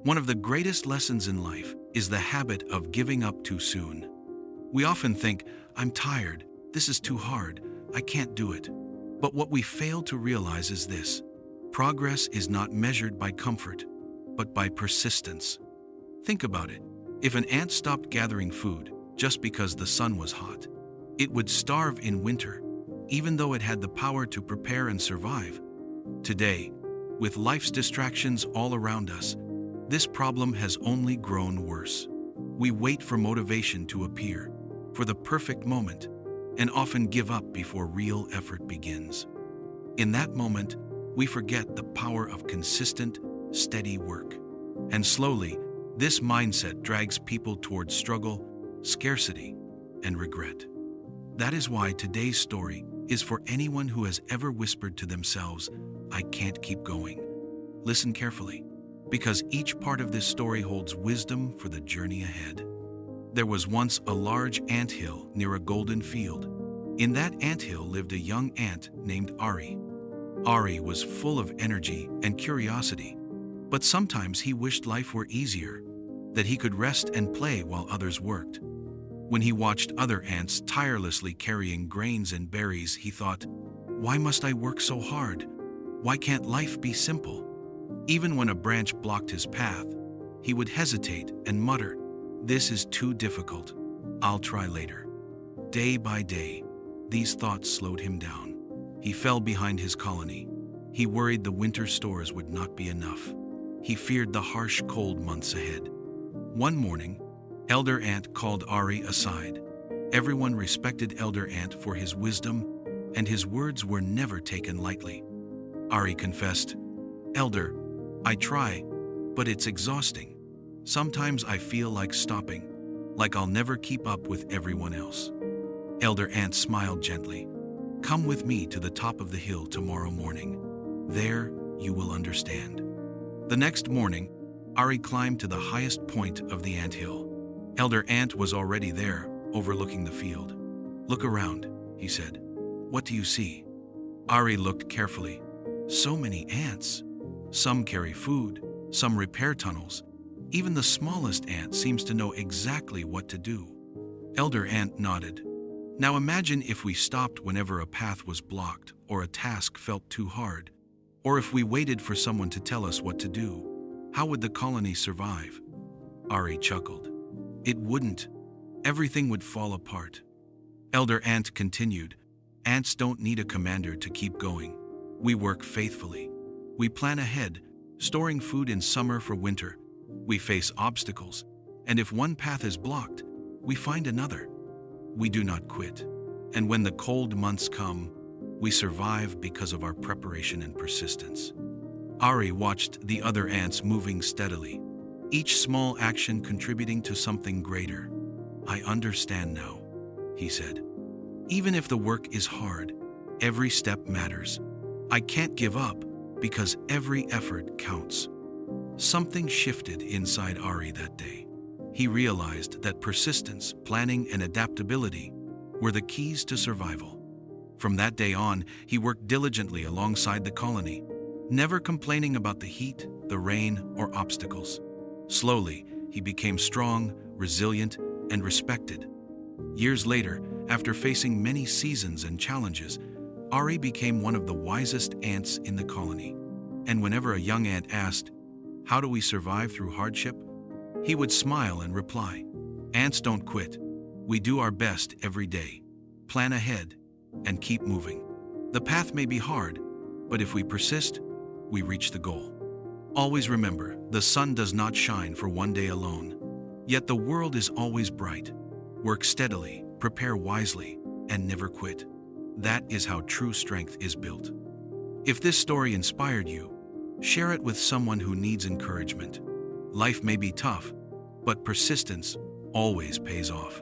One of the greatest lessons in life is the habit of giving up too soon. We often think, I'm tired, this is too hard, I can't do it. But what we fail to realize is this: progress is not measured by comfort, but by persistence. Think about it. If an ant stopped gathering food just because the sun was hot, it would starve in winter, even though it had the power to prepare and survive. Today, with life's distractions all around us, this problem has only grown worse. We wait for motivation to appear, for the perfect moment, and often give up before real effort begins. In that moment, we forget the power of consistent, steady work. And slowly, this mindset drags people towards struggle, scarcity, and regret. That is why today's story is for anyone who has ever whispered to themselves, I can't keep going. Listen carefully, because each part of this story holds wisdom for the journey ahead. There was once a large anthill near a golden field. In that anthill lived a young ant named Ari. Ari was full of energy and curiosity, but sometimes he wished life were easier, that he could rest and play while others worked. When he watched other ants tirelessly carrying grains and berries, he thought, why must I work so hard? Why can't life be simple? Even when a branch blocked his path, he would hesitate and mutter, this is too difficult. I'll try later. Day by day, these thoughts slowed him down. He fell behind his colony. He worried the winter stores would not be enough. He feared the harsh, cold months ahead. One morning, Elder Ant called Ari aside. Everyone respected Elder Ant for his wisdom, and his words were never taken lightly. Ari confessed, Elder, I try, but it's exhausting. Sometimes I feel like stopping, like I'll never keep up with everyone else. Elder Ant smiled gently. Come with me to the top of the hill tomorrow morning. There you will understand. The next morning, Ari climbed to the highest point of the anthill. Elder Ant was already there, overlooking the field. Look around, he said. What do you see? Ari looked carefully. So many ants. Some carry food, some repair tunnels. Even the smallest ant seems to know exactly what to do. Elder Ant nodded. Now imagine if we stopped whenever a path was blocked or a task felt too hard, or if we waited for someone to tell us what to do. How would the colony survive? Ari chuckled. It wouldn't. Everything would fall apart. Elder Ant continued, ants don't need a commander to keep going. We work faithfully. We plan ahead, storing food in summer for winter. We face obstacles, and if one path is blocked, we find another. We do not quit, and when the cold months come, we survive because of our preparation and persistence. Ari watched the other ants moving steadily, each small action contributing to something greater. I understand now, he said. Even if the work is hard, every step matters. I can't give up because every effort counts. Something shifted inside Ari that day. He realized that persistence, planning, and adaptability were the keys to survival. From that day on, he worked diligently alongside the colony, never complaining about the heat, the rain, or obstacles. Slowly, he became strong, resilient, and respected. Years later, after facing many seasons and challenges, Ari became one of the wisest ants in the colony. And whenever a young ant asked, how do we survive through hardship? He would smile and reply, ants don't quit. We do our best every day, plan ahead, and keep moving. The path may be hard, but if we persist, we reach the goal. Always remember, the sun does not shine for one day alone. Yet the world is always bright. Work steadily, prepare wisely, and never quit. That is how true strength is built. If this story inspired you, share it with someone who needs encouragement. Life may be tough, but persistence always pays off.